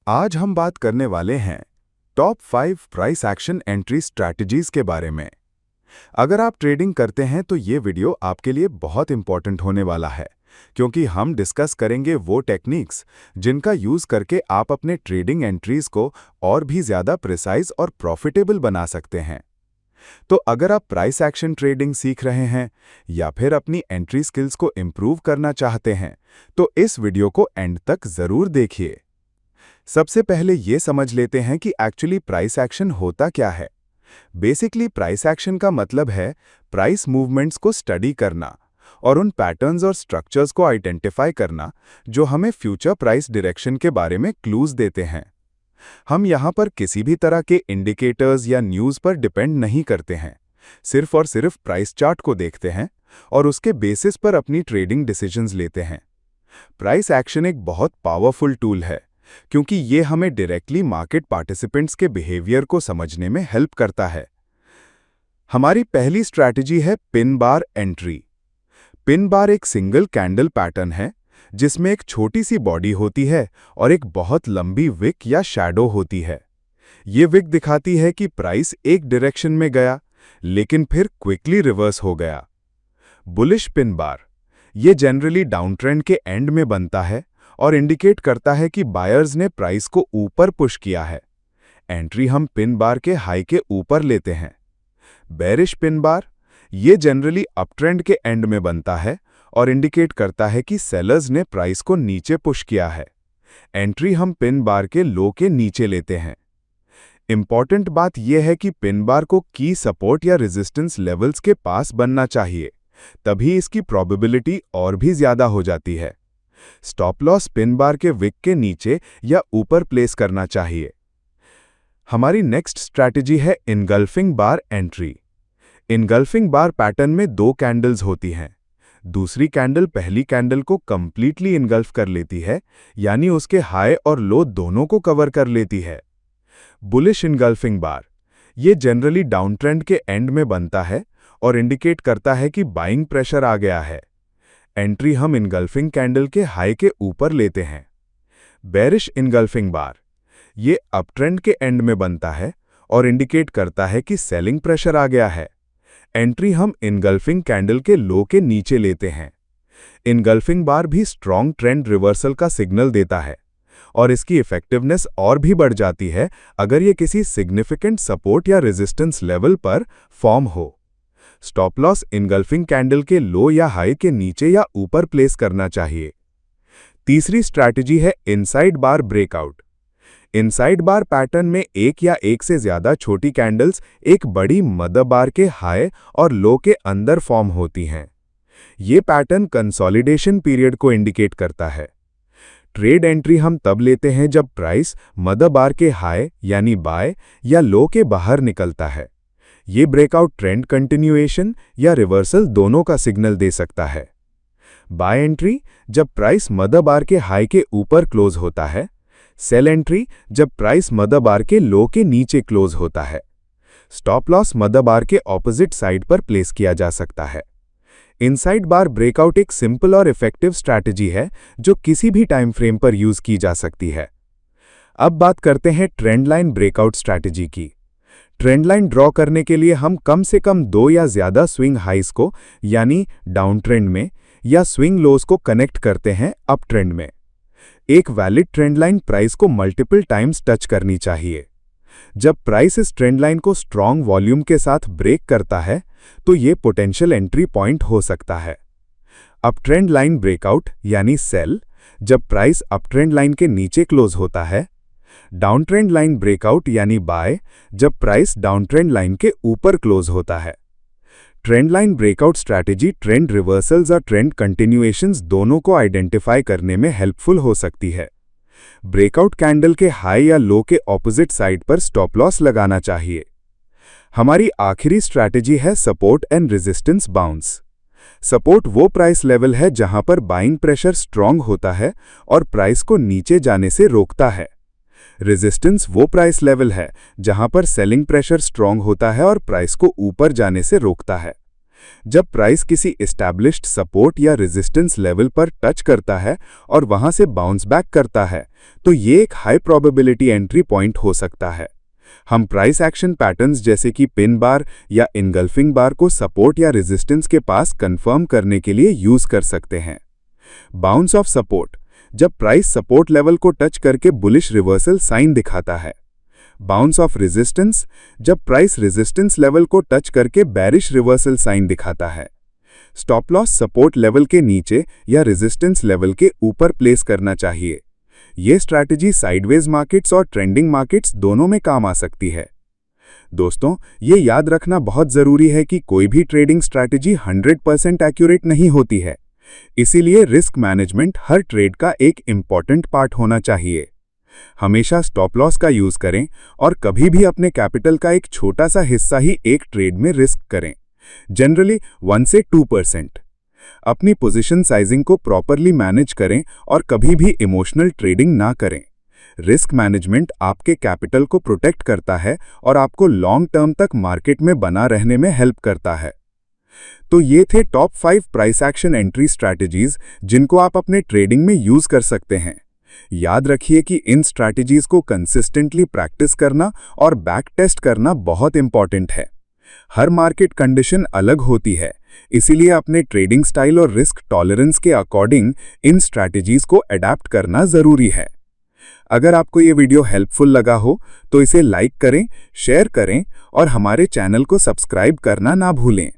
आज हम बात करने वाले हैं top 5 price action entry strategies के बारे में। अगर आप ट्रेडिंग करते हैं तो ये वीडियो आपके लिए बहुत इंपॉर्टेंट होने वाला है, क्योंकि हम डिस्कस करेंगे वो टेक्निक्स जिनका यूज करके आप अपने ट्रेडिंग एंट्रीज को और भी ज्यादा प्रिसाइज और प्रॉफिटेबल बना सकते हैं। तो अगर आप प्राइस एक्शन ट्रेडिंग सीख रहे हैं या फिर अपनी एंट्री स्किल्स को इंप्रूव करना चाहते हैं, तो इस वीडियो को एंड तक जरूर देखिए। सबसे पहले ये समझ लेते हैं कि एक्चुअली प्राइस एक्शन होता क्या है। बेसिकली प्राइस एक्शन का मतलब है प्राइस मूवमेंट्स को स्टडी करना और उन पैटर्न्स और स्ट्रक्चर्स को आइडेंटिफाई करना जो हमें फ्यूचर प्राइस डायरेक्शन के बारे में क्लूज देते हैं। हम यहाँ पर किसी भी तरह के इंडिकेटर्स या न्यूज़ पर डिपेंड नहीं करते हैं, सिर्फ और सिर्फ प्राइस चार्ट को देखते हैं और उसके बेसिस पर अपनी ट्रेडिंग डिसीजंस लेते हैं। प्राइस एक्शन एक बहुत पावरफुल टूल है, क्योंकि ये हमें डायरेक्टली मार्केट पार्टिसिपेंट्स के बिहेवियर को समझने में हेल्प करता है। हमारी पहली स्ट्रैटेजी है pin bar entry. Pin bar एक सिंगल कैंडल पैटर्न है जिसमें एक छोटी सी बॉडी होती है और एक बहुत लंबी विक या शैडो होती है। ये विक दिखाती है कि प्राइस एक डायरेक्शन में गया, लेकिन फिर क्विकली रिवर्स हो गया। बुलिश पिन बार ये जनरली डाउन ट्रेंड के एंड में बनता है और इंडिकेट करता है कि बायर्स ने प्राइस को ऊपर पुश किया है। एंट्री हम पिन बार के हाई के ऊपर लेते हैं। बेरिश पिन बार ये जनरली अप ट्रेंड के एंड में बनता है और इंडिकेट करता है कि सेलर्स ने प्राइस को नीचे पुश किया है। एंट्री हम पिन बार के लो के नीचे लेते हैं। इंपॉर्टेंट बात यह है कि पिन बार को की सपोर्ट या रेजिस्टेंस लेवल्स के पास बनना चाहिए, तभी इसकी प्रोबेबिलिटी और भी ज्यादा हो जाती है। स्टॉप लॉस पिन बार के विक के नीचे या ऊपर प्लेस करना चाहिए। हमारी नेक्स्ट स्ट्रैटेजी है इनगल्फिंग बार एंट्री। इनगल्फिंग बार पैटर्न में दो कैंडल्स होती हैं। दूसरी कैंडल पहली कैंडल को कंप्लीटली इनगल्फ कर लेती है, यानी उसके हाई और लो दोनों को कवर कर लेती है। बुलिश इनगल्फिंग बार ये जनरली डाउन ट्रेंड के एंड में बनता है और इंडिकेट करता है कि बाइंग प्रेशर आ गया है। एंट्री हम इनगल्फिंग कैंडल के हाई के ऊपर लेते हैं। बेरिश इनगल्फिंग बार ये अप ट्रेंड के एंड में बनता है और इंडिकेट करता है कि सेलिंग प्रेशर आ गया है। एंट्री हम इनगल्फिंग कैंडल के लो के नीचे लेते हैं। इनगल्फिंग बार भी स्ट्रॉन्ग ट्रेंड रिवर्सल का सिग्नल देता है और इसकी इफेक्टिवनेस और भी बढ़ जाती है अगर ये किसी सिग्निफिकेंट सपोर्ट या रेजिस्टेंस लेवल पर फॉर्म हो। स्टॉप लॉस इनगल्फिंग कैंडल के लो या हाई के नीचे या ऊपर प्लेस करना चाहिए। तीसरी स्ट्रैटेजी है इनसाइड बार ब्रेकआउट। इनसाइड बार पैटर्न में एक या एक से ज्यादा छोटी कैंडल्स एक बड़ी मदर बार के हाई और लो के अंदर फॉर्म होती हैं। ये पैटर्न कंसोलिडेशन पीरियड को इंडिकेट करता है। ट्रेड एंट्री हम तब लेते हैं जब प्राइस मदर बार के हाई यानी बाय या लो के बाहर निकलता है। ये ब्रेकआउट ट्रेंड कंटिन्यूएशन या रिवर्सल दोनों का सिग्नल दे सकता है। बाय एंट्री जब प्राइस मदर बार के हाई के ऊपर क्लोज होता है। सेल एंट्री जब प्राइस मदर बार के लो के नीचे क्लोज होता है। स्टॉप लॉस मदर बार के ऑपोजिट साइड पर प्लेस किया जा सकता है। इनसाइड बार ब्रेकआउट एक सिंपल और इफेक्टिव स्ट्रैटेजी है जो किसी भी टाइम फ्रेम पर यूज की जा सकती है। अब बात करते हैं ट्रेंड लाइन ब्रेकआउट स्ट्रैटेजी की। ट्रेंड लाइन ड्रॉ करने के लिए हम कम से कम दो या ज्यादा स्विंग हाइस को यानी डाउन ट्रेंड में या स्विंग लोज को कनेक्ट करते हैं अप ट्रेंड में। एक वैलिड ट्रेंड लाइन प्राइस को मल्टीपल टाइम्स टच करनी चाहिए। जब प्राइस इस ट्रेंड लाइन को स्ट्रॉन्ग वॉल्यूम के साथ ब्रेक करता है तो ये पोटेंशियल एंट्री पॉइंट हो सकता है। अप ट्रेंड लाइन ब्रेकआउट यानी सेल जब प्राइस अप ट्रेंड लाइन के नीचे क्लोज होता है। डाउन ट्रेंड लाइन ब्रेकआउट यानी बाय जब प्राइस डाउन ट्रेंड लाइन के ऊपर क्लोज होता है। Trend line breakout strategy trend reversals और ट्रेंड कंटिन्यूएशंस दोनों को आइडेंटिफाई करने में हेल्पफुल हो सकती है। ब्रेकआउट कैंडल के हाई या लो के ऑपोजिट साइड पर स्टॉप लॉस लगाना चाहिए। हमारी आखिरी स्ट्रैटेजी है support and resistance bounce. Support वो प्राइस लेवल है जहां पर बाइंग प्रेशर स्ट्रॉन्ग होता है और प्राइस को नीचे जाने से रोकता है। रेजिस्टेंस वो प्राइस लेवल है जहां पर सेलिंग प्रेशर स्ट्रॉन्ग होता है और प्राइस को ऊपर जाने से रोकता है। जब प्राइस किसी एस्टैब्लिश्ड सपोर्ट या रेजिस्टेंस लेवल पर टच करता है और वहां से बाउंस बैक करता है, तो ये एक हाई प्रोबेबिलिटी एंट्री पॉइंट हो सकता है। हम प्राइस एक्शन पैटर्न्स जैसे कि पिन बार या इनगल्फिंग बार को सपोर्ट या रेजिस्टेंस के पास कंफर्म करने के लिए यूज कर सकते हैं। बाउंस ऑफ सपोर्ट, जब प्राइस सपोर्ट लेवल को टच करके बुलिश रिवर्सल साइन दिखाता है। बाउंस ऑफ रेजिस्टेंस, जब प्राइस रेजिस्टेंस लेवल को टच करके बेरिश रिवर्सल साइन दिखाता है। स्टॉप लॉस सपोर्ट लेवल के नीचे या रेजिस्टेंस लेवल के ऊपर प्लेस करना चाहिए। ये स्ट्रैटेजी साइडवेज मार्केट्स और ट्रेंडिंग मार्केट्स दोनों में काम आ सकती है। दोस्तों, ये याद रखना बहुत जरूरी है कि कोई भी ट्रेडिंग स्ट्रैटेजी 100% एक्यूरेट नहीं होती है। इसीलिए रिस्क मैनेजमेंट हर ट्रेड का एक इम्पॉर्टेंट पार्ट होना चाहिए। हमेशा स्टॉप लॉस का यूज करें और कभी भी अपने कैपिटल का एक छोटा सा हिस्सा ही एक ट्रेड में रिस्क करें, जनरली 1 से 2%। अपनी पोजीशन साइजिंग को प्रॉपरली मैनेज करें और कभी भी इमोशनल ट्रेडिंग ना करें। रिस्क मैनेजमेंट आपके कैपिटल को प्रोटेक्ट करता है और आपको लॉन्ग टर्म तक मार्केट में बना रहने में हेल्प करता है। तो ये थे top 5 price action entry strategies जिनको आप अपने ट्रेडिंग में यूज कर सकते हैं। याद रखिए कि इन स्ट्रैटेजीज को कंसिस्टेंटली प्रैक्टिस करना और बैक टेस्ट करना बहुत इंपॉर्टेंट है। हर मार्केट कंडीशन अलग होती है, इसीलिए अपने ट्रेडिंग स्टाइल और रिस्क टॉलरेंस के अकॉर्डिंग इन स्ट्रैटेजीज को अडैप्ट करना जरूरी है। अगर आपको ये वीडियो हेल्पफुल लगा हो तो इसे लाइक करें, शेयर करें और हमारे चैनल को सब्सक्राइब करना ना भूलें।